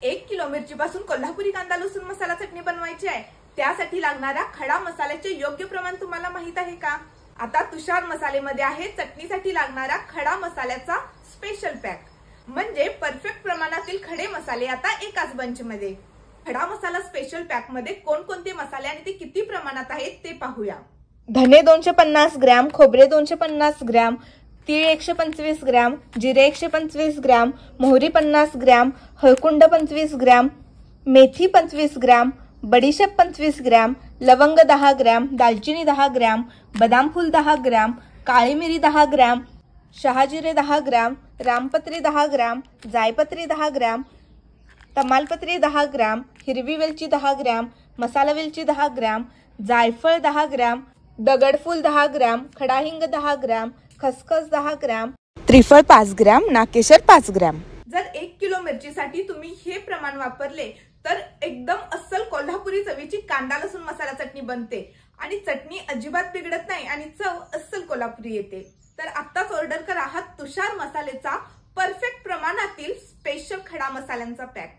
1 kilo मिरचीपासून Kolhapuri कांदा लसूण मसाला चटणी बनवायची आहे। त्यासाठी लागणारा खडा मसाल्याचे योग्य प्रमाण तुम्हाला माहित आहे का? आता तुषार मसालेमध्ये आहे चटणीसाठी लागणारा खडा मसाल्याचा स्पेशल पॅक, म्हणजे परफेक्ट प्रमाणातील खडे मसाले आता एकाच बंच मध्ये। खडा मसाला स्पेशल पॅक मध्ये कोणकोणते मसाले आणि ते किती प्रमाणात आहेत ते पाहूया। धने 250 ग्रॅम, खोबरे 250 ग्रॅम, तीळ 125 ग्रॅम, जिरे 125 ग्रॅम, मोहरी 50 ग्रॅम, हळकुंड 25 ग्रॅम, मेथी 25 ग्रॅम, बडीशेप 25 ग्रॅम, लवंग 10 ग्रॅम, दालचिनी 10 ग्रॅम, बदाम फूल 10 ग्रॅम, काळी मिरी 10 ग्रॅम, शहाजिरे 10 ग्रॅम, रामपत्री 10 ग्रॅम, जायपत्री 10 ग्रॅम, तमालपत्री 10 ग्रॅम, हिरवी वेलची 10 ग्रॅम, मसाला वेलची 10 ग्रॅम, जायफळ 10 ग्रॅम, दगडफूल 10 ग्रॅम, खडा हिंग 10 ग्रॅम, खसखस 10 ग्रॅम, त्रिफळ 5 ग्रॅम, नाकेशर 5 ग्रॅम। जर 1 किलो मिरचीसाठी तुम्ही हे प्रमाण वापरले तर एकदम अस्सल कोल्हापुरी चवीची कांदा लसूण मसाला चटणी बनते आणि चटणी अजिबात बिघडत नाही आणि चव अस्सल कोल्हापुरी येते। तर आत्ताच ऑर्डर करा हा तुषार मसालेचा परफेक्ट प्रमाणातील स्पेशल खडा मसाल्यांचा पॅक।